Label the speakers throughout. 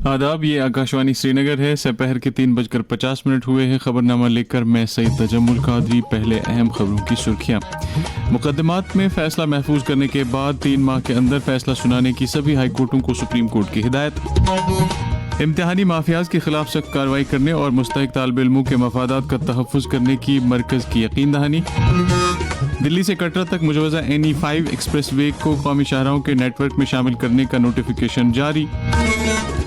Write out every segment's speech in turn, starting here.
Speaker 1: आदाब, ये आकाशवाणी श्रीनगर है। सपहर के 3:50 हुए हैं। खबरनामा लेकर मैं सईद तजम्मुल कादरी। पहले अहम खबरों की सुर्खियां। मुकदमात में फैसला महफूज करने के बाद 3 माह के अंदर फैसला सुनाने की सभी हाई कोर्टों को सुप्रीम कोर्ट की हिदायत। इम्तिहानी माफियाज के खिलाफ सख्त कार्रवाई करने और मुस्तहिक तालिब इल्मों के मफादात का तहफ़्फ़ुज़ करने की मरकज़ की यकीन दहानी। दिल्ली से कटरा तक मुजवज़ा NE5 एक्सप्रेस वे को कौमी शाहराहों के नेटवर्क में शामिल करने का नोटिफिकेशन जारी।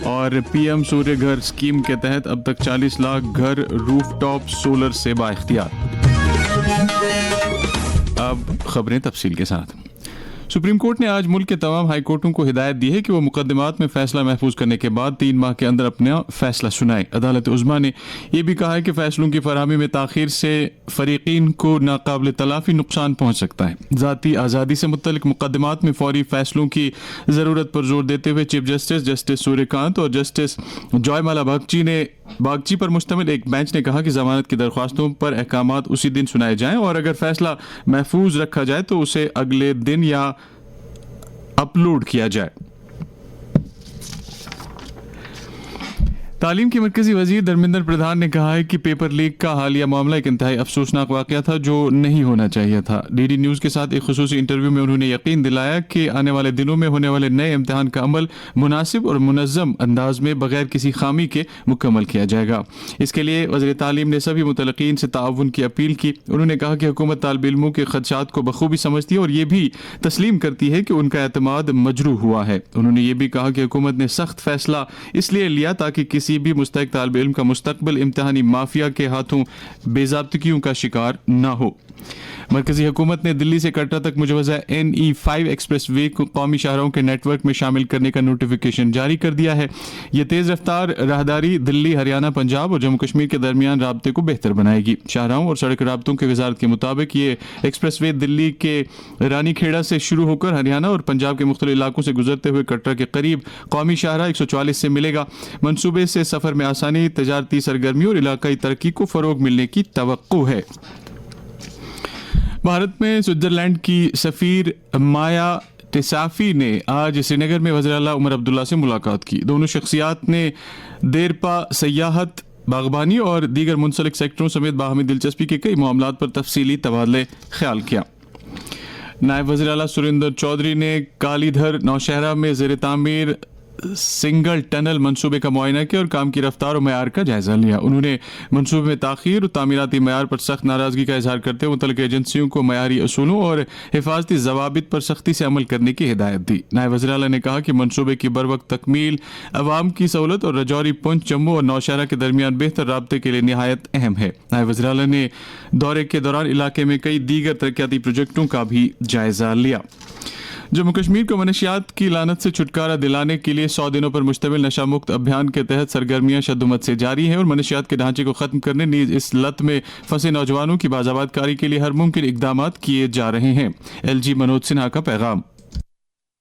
Speaker 1: और PM सूर्य घर स्कीम के तहत अब तक 40 लाख घर रूफटॉप सोलर से बाइख्तियार। अब खबरें तफसील के साथ। सुप्रीम कोर्ट ने आज मुल्क के तमाम हाई कोर्टों को हिदायत दी है कि वो मुकदमात में फैसला महफूज करने के बाद 3 माह के अंदर अपना फैसला सुनाए। अदालत उज़्मा ने यह भी कहा है कि फैसलों की फराहमी में ताखीर से फरीकीन को नाकाबिल तलाफी नुकसान पहुंच सकता है। ज़ाती आज़ादी से मुतल्लिक मुकदमात में फौरी फैसलों की ज़रूरत पर जोर देते हुए चीफ जस्टिस सूर्यकांत और जस्टिस जॉयमाला बागची पर मुश्तमिल एक बेंच ने कहा कि जमानत की दरख्वास्तों पर अहकामात उसी दिन सुनाए जाएं और अगर फैसला महफूज रखा जाए तो उसे अगले दिन या अपलोड किया जाए। तालीम के मरकजी वजीर धर्मेंद्र प्रधान ने कहा है कि पेपर लीक का हालिया मामला एक इंतहाई अफसोसनाक वाकया था जो नहीं होना चाहिए था। DD न्यूज़ के साथ एक खुसूसी इंटरव्यू में उन्होंने यकीन दिलाया कि आने वाले दिनों में होने वाले नए इम्तिहान का अमल मुनासिब और मुनज़्ज़म अंदाज में बगैर किसी खामी के मुकम्मल किया जाएगा। इसके लिए वज़ीर तालीम ने सभी मुतलक़ीन से ताउन की अपील की। उन्होंने कहा कि हुकूमत तालिब इल्मों के ख़दशात को बखूबी समझती है और ये भी तस्लीम करती है कि उनका एतमाद मजरूह हुआ है। उन्होंने ये भी कहा कि हुकूमत ने सख्त फैसला इसलिए लिया ताकि किसी भी मुस्तहिक तालिब इल्म का मुस्तकबिल इम्तिहानी माफिया के हाथों बेज़ाब्तियों का शिकार न हो। मरकजी हुकूमत ने दिल्ली से कटरा तक मुजवज़ा NE5 एक्सप्रेस वे को कौमी शाहराहों के नेटवर्क में शामिल करने का नोटिफिकेशन जारी कर दिया है। यह तेज़ रफ्तार राहदारी दिल्ली, हरियाणा, पंजाब और जम्मू कश्मीर के दरमियान राब्ते को बेहतर बनाएगी। शाहराहों और सड़क राब्तों की वजारत के मुताबिक ये एक्सप्रेस वे दिल्ली के रानी खेड़ा से शुरू होकर हरियाणा और पंजाब के मुख्तलिफ इलाकों से गुजरते हुए कटरा के करीब कौमी शाहराह 144 से मिलेगा। मनसूबे से सफ़र में आसानी, तजारती सरगर्मी और इलाकाई तरक्की को फ़रोग मिलने की तवक्को है। भारत में स्विट्ज़रलैंड की सफ़ीर माया टिसाफी ने आज श्रीनगर में वज़ीर आला उमर अब्दुल्ला से मुलाकात की। दोनों शख्सियात ने देरपा, सयाहत, बागबानी और दीगर मुंसलिक सेक्टरों समेत बाहमी दिलचस्पी के कई मामलात पर तफसीली तबादले ख्याल किया। नायब वज़ीर आला सुरेंद्र चौधरी ने कालीधर नौशहरा में ज़ेर तामीर सिंगल टनल मंसूबे का मुआयना किया और काम की रफ्तार और मयार का जायजा लिया। उन्होंने मंसूबे में ताखीर और तामीराती मयार पर सख्त नाराजगी का इजहार करते हुए मुतल्लिक़ एजेंसियों को मयारी असूलों और हिफाजती ज़वाबित पर सख्ती से अमल करने की हिदायत दी। नायब वज़ीर आला ने कहा कि मंसूबे की बरवक्त तकमील अवाम की सहूलत और रजौरी, पुंछ, जम्मू और नौशहरा के दरमियान बेहतर राब्ते के लिए निहायत अहम है। नायब वज़ीर आला ने दौरे के दौरान इलाके में कई दीगर तरक्याती प्रोजेक्टों का भी जायजा लिया। जम्मू कश्मीर को मनशियात की लानत से छुटकारा दिलाने के लिए 100 दिनों पर मुश्तमिल नशा मुक्त अभियान के तहत सरगर्मियां शद्दुमत से जारी हैं और मनशियात के ढांचे को खत्म करने, नीज इस लत में फंसे नौजवानों की बाज़ाबादकारी के लिए हर मुमकिन इक़दामात किए जा रहे हैं। LG मनोज सिन्हा का पैगाम।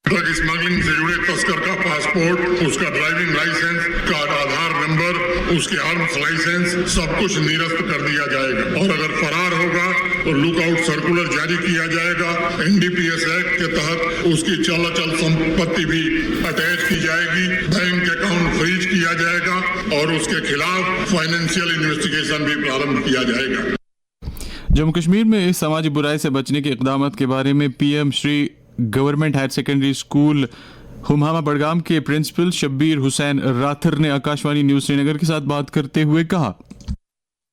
Speaker 2: ड्रग स्मगलिंग से जुड़े तस्कर का पासपोर्ट, उसका ड्राइविंग लाइसेंस, का आधार नंबर, उसके आर्म्स लाइसेंस सब कुछ निरस्त कर दिया जाएगा और अगर फरार होगा तो लुकआउट सर्कुलर जारी किया जाएगा। NDPS एक्ट के तहत उसकी चल संपत्ति भी अटैच की जाएगी, बैंक अकाउंट फ्रीज किया जाएगा और उसके खिलाफ फाइनेंशियल इन्वेस्टिगेशन भी प्रारंभ किया जाएगा।
Speaker 1: जम्मू कश्मीर में इस समाजी बुराई से बचने के इक़दामात के बारे में PM Shri government higher secondary school Humhama Budgam के प्रिंसिपल शब्बीर हुसैन राथर ने आकाशवाणी न्यूज़ श्रीनगर के साथ बात करते हुए कहा,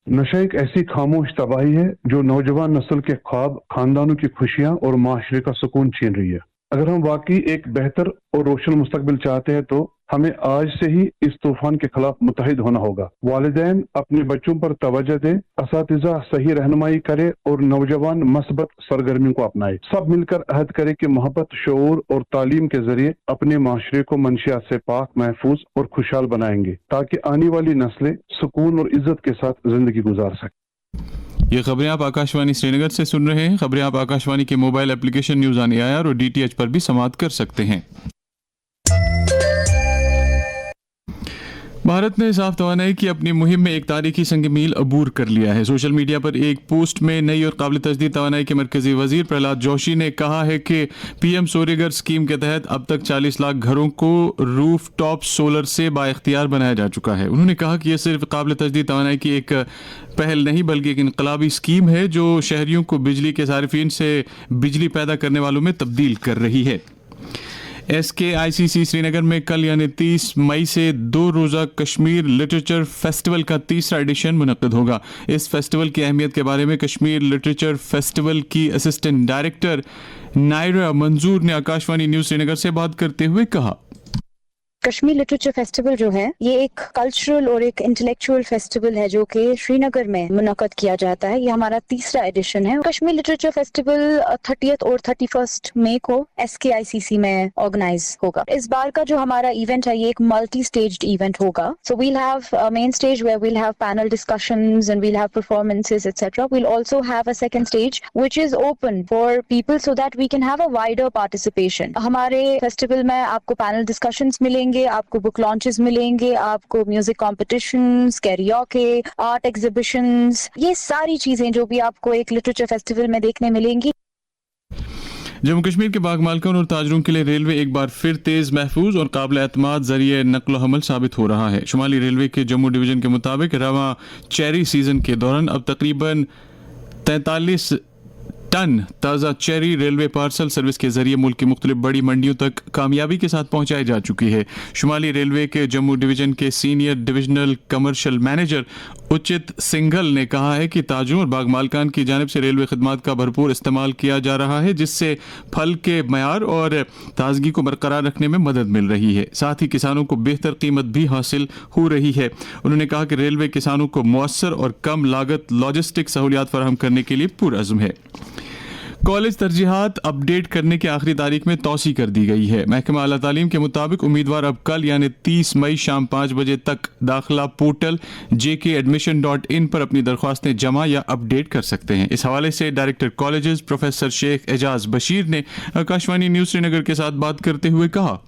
Speaker 3: नशा एक ऐसी खामोश तबाही है जो नौजवान नस्ल के ख्वाब, खानदानों की खुशियां और माशरे का सुकून छीन रही है। अगर हम वाकई एक बेहतर और रोशन मुस्तकबिल चाहते हैं तो हमें आज से ही इस तूफान के खिलाफ मुत्तहिद होना होगा। वालिदैन अपने बच्चों पर तवज्जो दें, असातिज़ा सही रहनुमाई करे और नौजवान मस्बत सरगर्मियों को अपनाए। सब मिलकर अहद करें कि मोहब्बत, शऊर और तालीम के जरिए अपने माशरे को मंशियात से पाक, महफूज और खुशहाल बनाएंगे ताकि आने वाली नस्लें सुकून और इज्जत के साथ जिंदगी गुजार सकें।
Speaker 1: ये खबरें आप आकाशवाणी श्रीनगर से सुन रहे हैं। खबरें आप आकाशवाणी के mobile application news on AIR और DTH पर भी समाअत कर सकते हैं। भारत ने साफ तवानाई की अपनी मुहिम में एक तारीखी संग मील अबूर कर लिया है। सोशल मीडिया पर एक पोस्ट में नई और काबिल तजदीद तवानाई के मरकजी वजीर प्रहलाद जोशी ने कहा है कि पीएम सूर्यघर स्कीम के तहत अब तक 40 लाख घरों को रूफ टॉप सोलर से बाइख्तियार बनाया जा चुका है। उन्होंने कहा कि यह सिर्फ काबिल तजदीद तवानाई की एक पहल नहीं बल्कि एक इनकलाबी स्कीम है जो शहरियों को बिजली के सारिफिन से बिजली पैदा करने वालों में तब्दील कर रही है। SKICC श्रीनगर में कल यानी 30 मई से 2 रोज़ा कश्मीर लिटरेचर फेस्टिवल का तीसरा एडिशन मुनक्किद होगा। इस फेस्टिवल की अहमियत के बारे में कश्मीर लिटरेचर फेस्टिवल की असिस्टेंट डायरेक्टर नायरा मंजूर ने आकाशवाणी न्यूज़ श्रीनगर से बात करते हुए कहा,
Speaker 4: कश्मीर लिटरेचर फेस्टिवल जो है ये एक कल्चरल और एक इंटेलेक्चुअल फेस्टिवल है जो कि श्रीनगर में मुनक्कद किया जाता है। ये हमारा तीसरा एडिशन है। कश्मीर लिटरेचर फेस्टिवल 30th और 31st मई को SKICC में ऑर्गेनाइज होगा। इस बार का जो हमारा इवेंट है ये एक मल्टी स्टेज्ड इवेंट होगा। So we'll have main stage where we'll have panel discussions and we'll have performances etcetera. We'll also have a second stage which is open for people so that we can have a wider participation. हमारे festival में आपको panel discussions मिलेंगे, आपको book launches मिलेंगे, आपको music competitions, karaoke, art exhibitions, ये सारी चीजें जो भी आपको एक लिटरेचर फेस्टिवल में देखने मिलेंगी।
Speaker 1: जम्मू कश्मीर के बाग मालिकान और ताजरों के लिए रेलवे एक बार फिर तेज, महफूज और काबिल एतमाद जरिए नकलो हमल साबित हो रहा है। शुमाली रेलवे के जम्मू डिवीजन के मुताबिक रवां चेरी सीजन के दौरान अब तकरीबन 43 टन ताज़ा चेरी रेलवे पार्सल सर्विस के जरिए मुल्क की मुख्तलिफ बड़ी मंडियों तक कामयाबी के साथ पहुंचाई जा चुकी है। शुमाली रेलवे के जम्मू डिवीजन के सीनियर डिविजनल कमर्शियल मैनेजर उचित सिंघल ने कहा है कि ताजरों और बाग मालिकान की जानिब से रेलवे खदमात का भरपूर इस्तेमाल किया जा रहा है जिससे फल के मयार और ताजगी को बरकरार रखने में मदद मिल रही है। साथ ही किसानों को बेहतर कीमत भी हासिल हो रही है। उन्होंने कहा कि रेलवे किसानों को मौसर और कम लागत लॉजिस्टिक सहूलियात फराहम करने के लिए पुरअज़्म है। कॉलेज तरजीहात अपडेट करने की आखिरी तारीख में तौसी कर दी गई है। महकमा आला तालीम के मुताबिक उम्मीदवार अब कल यानी 30 मई शाम 5 बजे तक दाखिला पोर्टल jkadmission.in पर अपनी दरख्वास्तें जमा या अपडेट कर सकते हैं। इस हवाले से director colleges professor Sheikh Ejaz Bashir ने आकाशवाणी न्यूज़ श्रीनगर के साथ बात करते हुए कहा,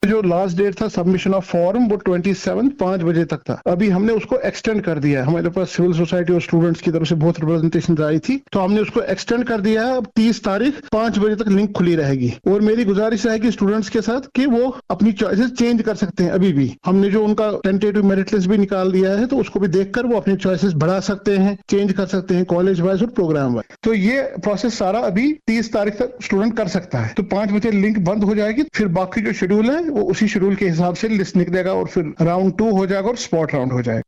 Speaker 5: जो लास्ट डेट था सबमिशन ऑफ फॉर्म वो 27 5 बजे तक था। अभी हमने उसको एक्सटेंड कर दिया है। हमारे पास सिविल सोसाइटी और स्टूडेंट्स की तरफ से बहुत रिप्रेजेंटेशन आई थी तो हमने उसको एक्सटेंड कर दिया है। अब 30 तारीख 5 बजे तक लिंक खुली रहेगी और मेरी गुजारिश है कि स्टूडेंट्स के साथ कि वो अपनी चॉइसेस चेंज कर सकते हैं। अभी भी हमने जो उनका टेंटेटिव मेरिट लिस्ट भी निकाल दिया है तो उसको भी देखकर वो अपनी चॉइसेस बढ़ा सकते हैं, चेंज कर सकते हैं कॉलेज वाइज और प्रोग्राम वाइज। तो ये प्रोसेस सारा अभी 30 तारीख तक स्टूडेंट कर सकता है। तो 5 बजे लिंक बंद हो जाएगी, फिर बाकी जो शेड्यूल है वो उसी शेड्यूल के हिसाब से लिस्ट निकलेगा और फिर राउंड 2 हो जाएगा और स्पॉट राउंड हो जाएगा।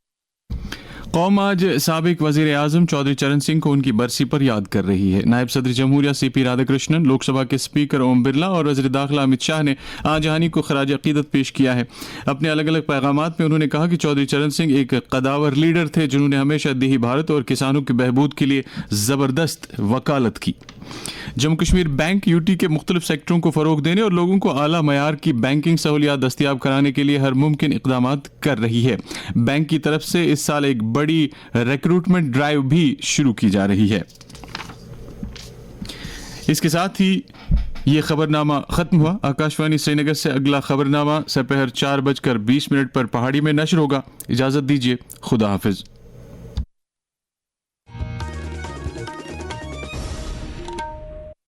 Speaker 1: कौम आज साबिक वजीर आजम चौधरी चरण सिंह को उनकी बरसी पर याद कर रही है। नायब सदर जमहूरिया CP राधाकृष्णन, लोकसभा के स्पीकर ओम बिरला और वज़ीर दाखिला अमित शाह ने आजहानी को खराज अकीदत पेश किया है। अपने अलग अलग पैगामात में उन्होंने कहा कि चौधरी चरण सिंह एक कदावर लीडर थे जिन्होंने हमेशा देही भारत और किसानों के बहबूद के लिए ज़बरदस्त वकालत की। जम्मू कश्मीर बैंक UT के मुख्तलिफ सेक्टरों को फ़रोग देने और लोगों को आला मयार की बैंकिंग सहूलियात दस्तियाब कराने के लिए हर मुमकिन इक़दामात कर रही है। बैंक की तरफ से इस साल एक बड़ी रिक्रूटमेंट ड्राइव भी शुरू की जा रही है। इसके साथ ही ये खबरनामा ख़त्म हुआ। आकाशवाणी श्रीनगर से अगला खबरनामा दोपहर 4:20 पर पहाड़ी में नशर होगा। इजाज़त दीजिए, खुदा हाफिज़।